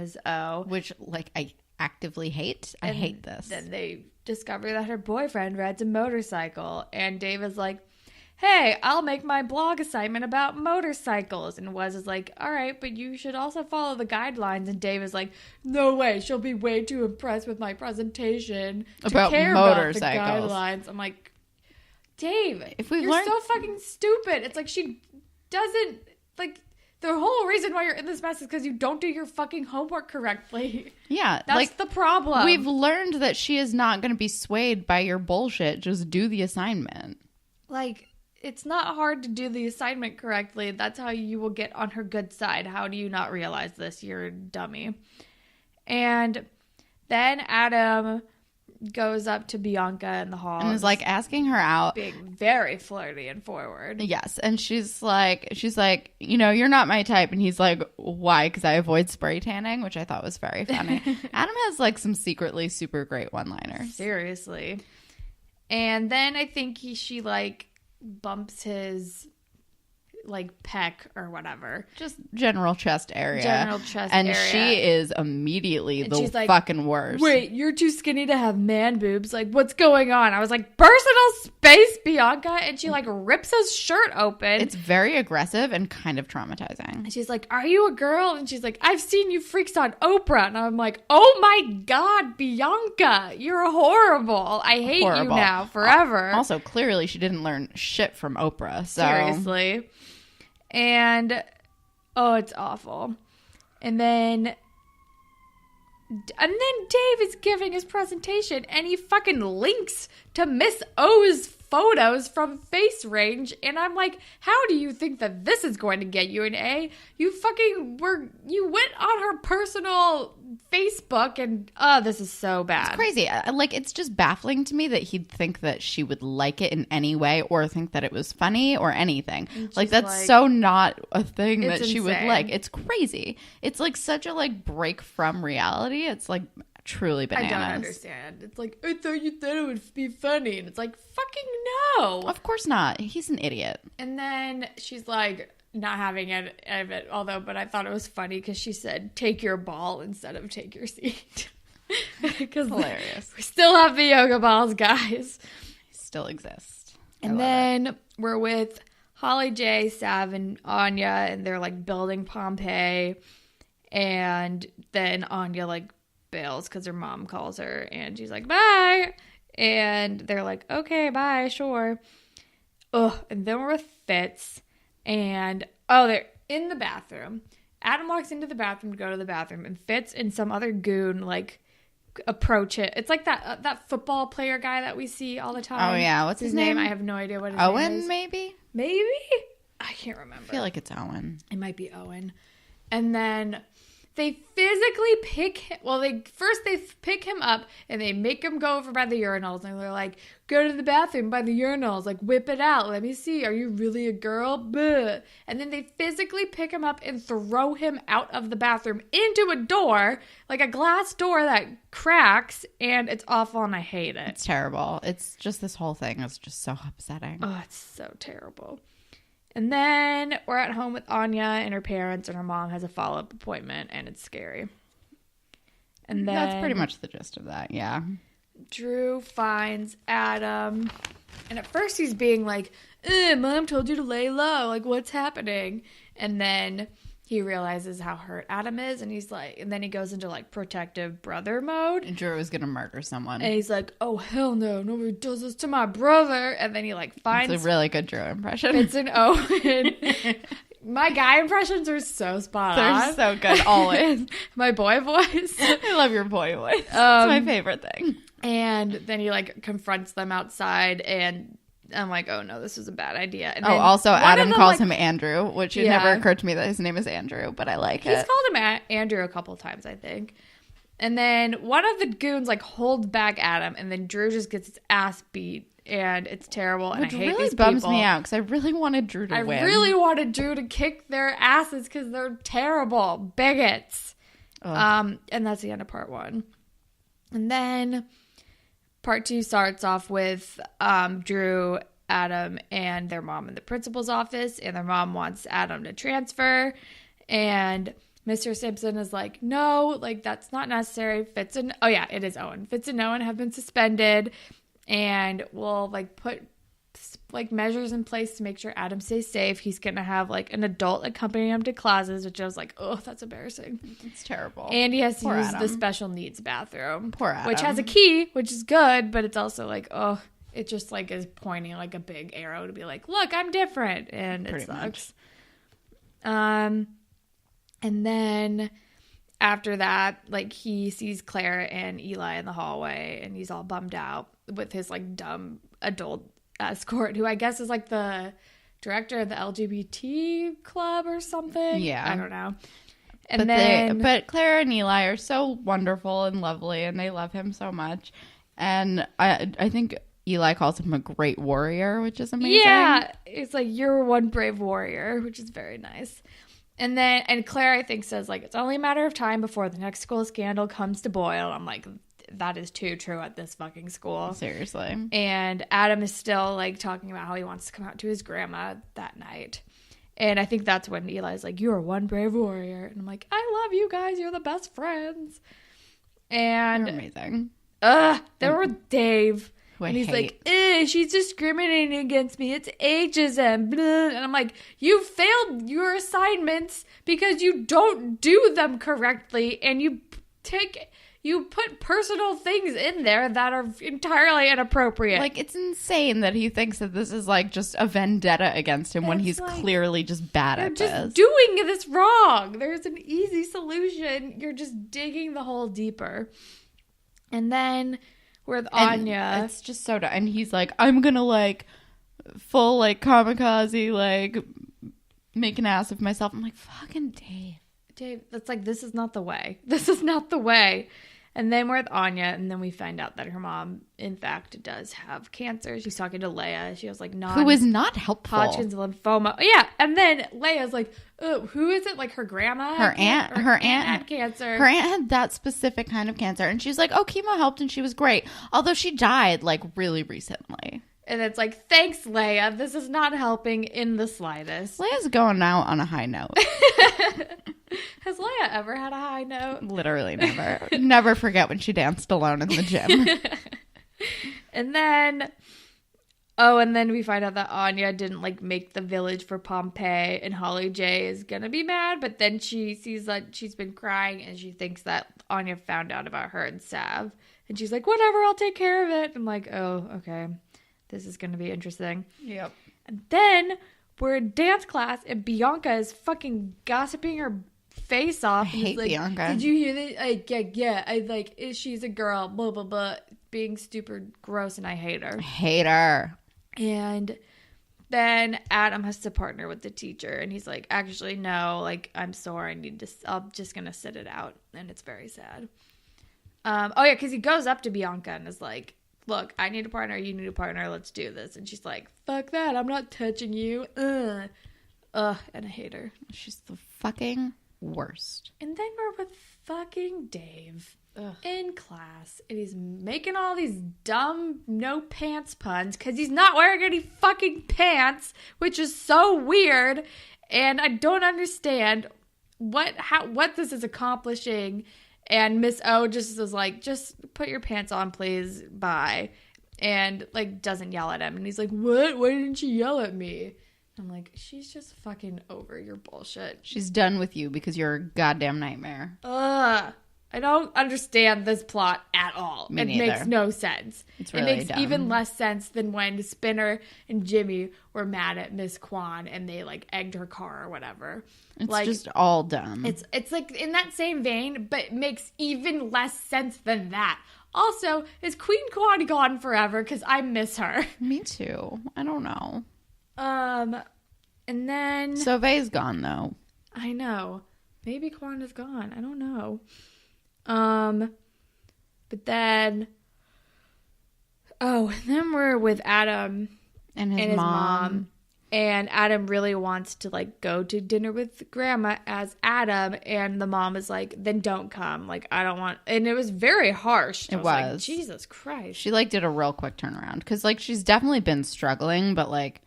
is O. Which, like, I actively hate. I hate this. Then they discover that her boyfriend rides a motorcycle. And Dave is like, hey, I'll make my blog assignment about motorcycles. And Wes is like, all right, but you should also follow the guidelines. And Dave is like, no way, she'll be way too impressed with my presentation to about care motorcycles. about the guidelines. I'm like, Dave, if we you're so fucking stupid. It's like she doesn't, like, the whole reason why you're in this mess is because you don't do your fucking homework correctly. Yeah. That's like, the problem. We've learned that she is not going to be swayed by your bullshit. Just do the assignment. Like, it's not hard to do the assignment correctly. That's how you will get on her good side. How do you not realize this? You're a dummy. And then Adam goes up to Bianca in the hall. And is like asking her out. Being very flirty and forward. Yes. And she's like, you know, you're not my type. And he's like, why? Because I avoid spray tanning, which I thought was very funny. Adam has like some secretly super great one-liners. Seriously. And then I think she like bumps his like pec or whatever, just general chest area, and area. She is immediately the she's like, fucking worst. Wait, you're too skinny to have man boobs, like what's going on? I was like, personal space, Bianca. And she like rips his shirt open. It's very aggressive and kind of traumatizing. And she's like, are you a girl? And she's like, I've seen you freaks on Oprah. And I'm like, oh my god, Bianca, you're horrible. I hate you now forever. Also, clearly she didn't learn shit from Oprah, so seriously. And oh, it's awful. And then Dave is giving his presentation and he fucking links to Miss O's photos from Face Range. And I'm like, how do you think that this is going to get you an A? You went on her personal Facebook and this is so bad. It's crazy. Like, it's just baffling to me that he'd think that she would like it in any way or think that it was funny or anything. Like, that's so not a thing that she would like. It's crazy. It's like such a like break from reality. It's like truly bananas. I don't understand. It's like, I thought you thought it would be funny. And it's like, fucking no. Of course not. He's an idiot. And then she's like, not having it, but I thought it was funny because she said, take your ball instead of take your seat. Because hilarious. We still have the yoga balls, guys. They still exist. And then we're with Holly J, Sav, and Anya, and they're like building Pompeii. And then Anya like bails because her mom calls her and she's like, bye. And they're like, okay, bye, sure. Ugh. And then we're with Fitz. And they're in the bathroom. Adam walks into the bathroom to go to the bathroom, and Fitz and some other goon like approach it. It's like that football player guy that we see all the time. Oh yeah, what's his name? I have no idea what his name is. Owen, maybe. I can't remember. I feel like it's Owen. It might be Owen. And then they physically pick him. Well, they pick him up and they make him go over by the urinals. And they're like, go to the bathroom by the urinals. Like, whip it out. Let me see. Are you really a girl? Bleh. And then they physically pick him up and throw him out of the bathroom into a door, like a glass door that cracks. And it's awful and I hate it. It's terrible. It's just this whole thing is just so upsetting. Oh, it's so terrible. And then we're at home with Anya and her parents, and her mom has a follow-up appointment, and it's scary. And then that's pretty much the gist of that, yeah. Drew finds Adam, and at first he's being like, Mom told you to lay low, like, what's happening? And then he realizes how hurt Adam is, and he's like, and then he goes into like protective brother mode. And Drew is gonna murder someone. And he's like, oh hell no, nobody does this to my brother. And then he like finds It's a really good Drew impression. It's an Owen. My guy impressions are so spot on. They're so good, always. My boy voice. I love your boy voice. It's my favorite thing. And then he like confronts them outside, and I'm like, oh no, this is a bad idea. And also Adam calls him Andrew, which it never occurred to me that his name is Andrew, but I like it. He's called him Andrew a couple times, I think. And then one of the goons like holds back Adam, and then Drew just gets his ass beat, and it's terrible. And Which I hate really these bums people. me out because I really wanted Drew to win. I really wanted Drew to kick their asses because they're terrible bigots. And that's the end of part 1. And then part 2 starts off with Drew, Adam, and their mom in the principal's office, and their mom wants Adam to transfer, and Mr. Simpson is like, no, like, that's not necessary. Fitz and it is Owen. Fitz and Owen have been suspended, and we'll, like, put, like, measures in place to make sure Adam stays safe. He's gonna have, like, an adult accompanying him to classes, which I was like, oh, that's embarrassing. It's terrible. And he has to use the special needs bathroom. Poor Adam. Which has a key, which is good, but it's also like, oh, it just, like, is pointing like a big arrow to be like, look, I'm different. And it sucks. And then after that, like, he sees Claire and Eli in the hallway, and he's all bummed out with his, like, dumb adult escort, who I guess is, like, the director of the LGBT club or something. Yeah. I don't know. And but Claire and Eli are so wonderful and lovely, and they love him so much. And I think Eli calls him a great warrior, which is amazing. Yeah. It's like, you're one brave warrior, which is very nice. And Claire, I think, says, like, it's only a matter of time before the next school scandal comes to boil. I'm like, that is too true at this fucking school. Seriously. And Adam is still, like, talking about how he wants to come out to his grandma that night. And I think that's when Eli's like, you are one brave warrior. And I'm like, I love you guys. You're the best friends. And you're amazing. There were Dave. And he's like, she's discriminating against me. It's ageism. Blah. And I'm like, you failed your assignments because you don't do them correctly. And you put personal things in there that are entirely inappropriate. Like, it's insane that he thinks that this is, like, just a vendetta against him when he's like, clearly just bad at this. You're just doing this wrong. There's an easy solution. You're just digging the hole deeper. And then with Anya, it's just so and he's like, I'm gonna, like, full, like, kamikaze, like, make an ass of myself. I'm like, fucking Dave, that's like, this is not the way. This is not the way. And then we're with Anya, and then we find out that her mom, in fact, does have cancer. She's talking to Leia. She has, like, who is not helpful. Hodgkin's lymphoma. Yeah, and then Leia's like, oh, who is it? Like, her grandma? Her aunt had cancer. Her aunt had that specific kind of cancer. And she's like, oh, chemo helped, and she was great. Although she died, like, really recently. And it's like, thanks, Leia. This is not helping in the slightest. Leia's going out on a high note. Has Leia ever had a high note? Literally never. Never forget when she danced alone in the gym. And then we find out that Anya didn't, like, make the village for Pompeii, and Holly J is gonna be mad, but then she sees that she's been crying, and she thinks that Anya found out about her and Sav. And she's like, whatever, I'll take care of it. I'm like, oh, okay. This is gonna be interesting. Yep. And then we're in dance class, and Bianca is fucking gossiping her face off. I hate like, Bianca. Did you hear that? Like, yeah. I like, she's a girl. Blah blah blah. Being super gross, and I hate her. And then Adam has to partner with the teacher, and he's like, actually, no. Like, I'm sorry. I'm just gonna sit it out, and it's very sad. Because he goes up to Bianca and is like, look, I need a partner. You need a partner. Let's do this. And she's like, fuck that. I'm not touching you. And I hate her. She's the fucking worst. And then we're with fucking Dave in class. And he's making all these dumb no pants puns because he's not wearing any fucking pants, which is so weird. And I don't understand what this is accomplishing. And Miss O just was like, just put your pants on, please. Bye. And, like, doesn't yell at him. And he's like, what? Why didn't you yell at me? I'm like, she's just fucking over your bullshit. She's done with you because you're a goddamn nightmare. I don't understand this plot at all. Me neither. Makes no sense. It's really It makes dumb. even less sense than when Spinner and Jimmy were mad at Miss Kwan and they, like, egged her car or whatever. It's like, just all dumb. It's like in that same vein, but it makes even less sense than that. Also, is Queen Kwan gone forever? Because I miss her. Me too. I don't know. And then Sauve's gone though. I know. Maybe Kwan is gone. I don't know. But then then we're with Adam and his mom. And Adam really wants to, like, go to dinner with Grandma as Adam. And the mom is like, then don't come. Like, I don't want. And it was very harsh. It was. Like, Jesus Christ. She, like, did a real quick turnaround. Because, like, she's definitely been struggling. But, like,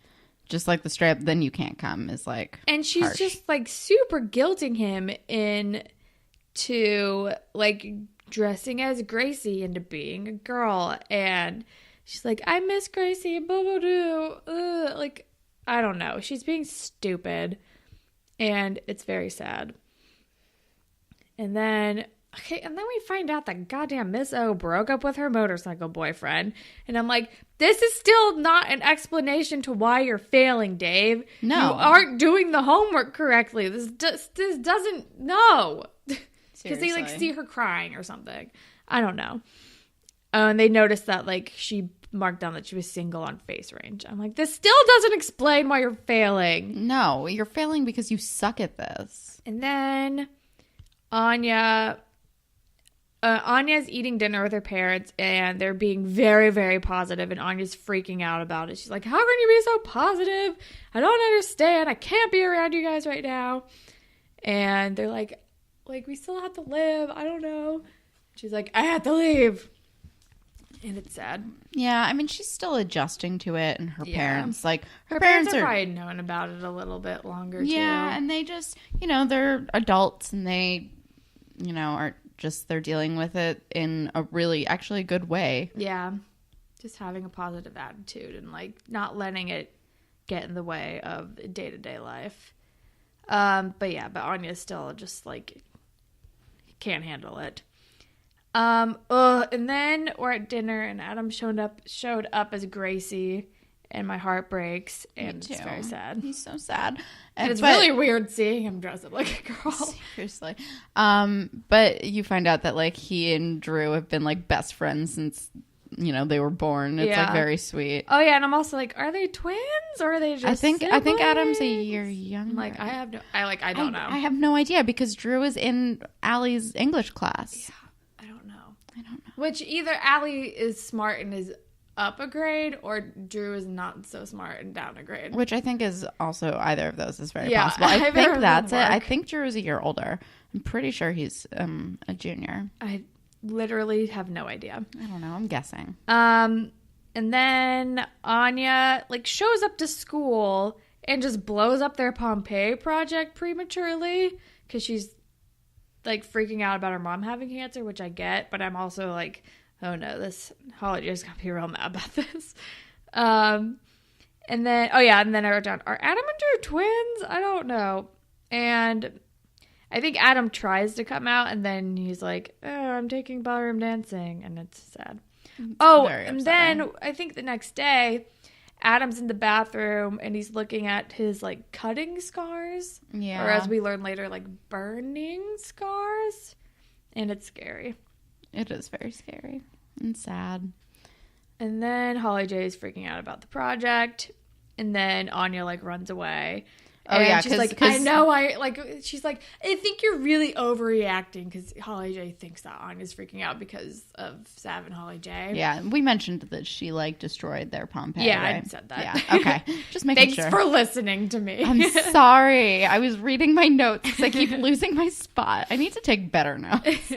just like the straight up, then you can't come is like And she's harsh. just like super guilting him into like dressing as Gracie into being a girl. And she's like, I miss Gracie, boo-boo-doo. Like, I don't know. She's being stupid. And it's very sad. And then we find out that goddamn Miss O broke up with her motorcycle boyfriend. And I'm like, this is still not an explanation to why you're failing, Dave. No. You aren't doing the homework correctly. This doesn't, no. Because they like see her crying or something. I don't know. And they noticed that like she marked down that she was single on face range. I'm like, this still doesn't explain why you're failing. No, you're failing because you suck at this. And then Anya's eating dinner with her parents, and they're being very, very positive, and Anya's freaking out about it. She's like, how can you be so positive? I don't understand. I can't be around you guys right now. And they're like, we still have to live. I don't know. She's like, I have to leave. And it's sad. Yeah, I mean, she's still adjusting to it, and her parents, like, her parents are probably known about it a little bit longer, too. Yeah, and they just, they're adults, and they, are just, they're dealing with it in a really, actually good way. Yeah, just having a positive attitude and, like, not letting it get in the way of day-to-day life. But Anya's still just, like, can't handle it. And then we're at dinner, and Adam showed up as Gracie, and my heart breaks, and it's very sad. He's so sad. And it's really weird seeing him dress up like a girl. Seriously. But you find out that, like, he and Drew have been, like, best friends since, they were born. It's, like, very sweet. Oh, yeah, and I'm also like, are they twins, or are they just I think siblings? Adam's a year younger. Like, I don't know. I have no idea, because Drew is in Allie's English class. Yeah. Which either Allie is smart and is up a grade, or Drew is not so smart and down a grade. Which I think is also either of those is very possible. I think that's it. I think Drew is a year older. I'm pretty sure he's a junior. I literally have no idea. I don't know. I'm guessing. And then Anya like shows up to school and just blows up their Pompeii project prematurely because she's like freaking out about her mom having cancer, which I get, but I'm also like, oh no, this Holiday's gonna be real mad about this. And then I wrote down, are Adam and Drew twins? I don't know. And I think Adam tries to come out, and then he's like, oh, I'm taking ballroom dancing, and it's sad. And then I think the next day, Adam's in the bathroom and he's looking at his like cutting scars. Yeah. Or as we learn later, like burning scars. And it's scary. It is very scary and sad. And then Holly J is freaking out about the project. And then Anya like runs away. Oh, and she's like, she's like, I think you're really overreacting, because Holly J thinks that Anya's freaking out because of Sav and Holly J. Yeah, we mentioned that she like destroyed their Pompeii. Yeah, right? I said that. Yeah, okay. Just making sure. Thanks for listening to me. I'm sorry. I was reading my notes because I keep losing my spot. I need to take better notes.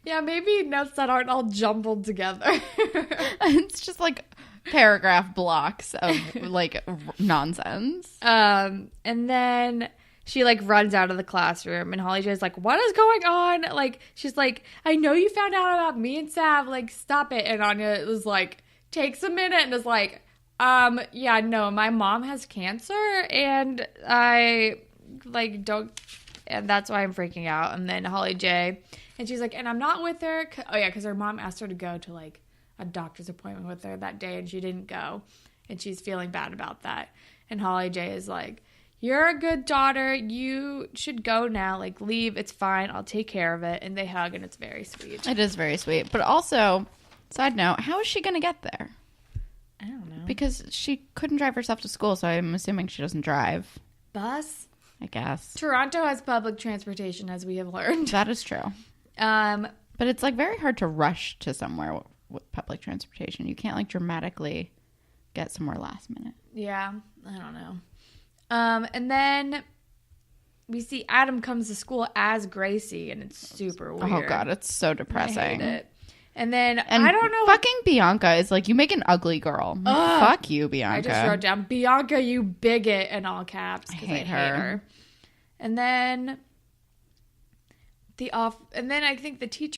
Yeah, maybe notes that aren't all jumbled together. It's just like paragraph blocks of like nonsense. And then she like runs out of the classroom, and Holly J's like, what is going on? Like, she's like, I know you found out about me and Sav, like, stop it. And Anya was like, takes a minute and is like, yeah, no, my mom has cancer, and I like don't, and that's why I'm freaking out. And then Holly J, and she's like, and I'm not with her. Because her mom asked her to go to like a doctor's appointment with her that day, and she didn't go, and she's feeling bad about that. And Holly J is like, you're a good daughter, you should go now, like, leave, it's fine, I'll take care of it. And they hug, and it's very sweet. It is very sweet. But also, side note, how is she gonna get there? I don't know, because she couldn't drive herself to school, so I'm assuming she doesn't drive. Bus, I guess. Toronto has public transportation, as we have learned. That is true. But it's like very hard to rush to somewhere with public transportation. You can't like dramatically get somewhere last minute. Yeah, I don't know. And then we see Adam comes to school as Gracie, and it's super weird. Oh god, it's so depressing. I hate it. And then I don't know. Fucking Bianca is like, you make an ugly girl. Fuck you, Bianca. I just wrote down Bianca, you bigot, in all caps because I hate her. And then I think the teacher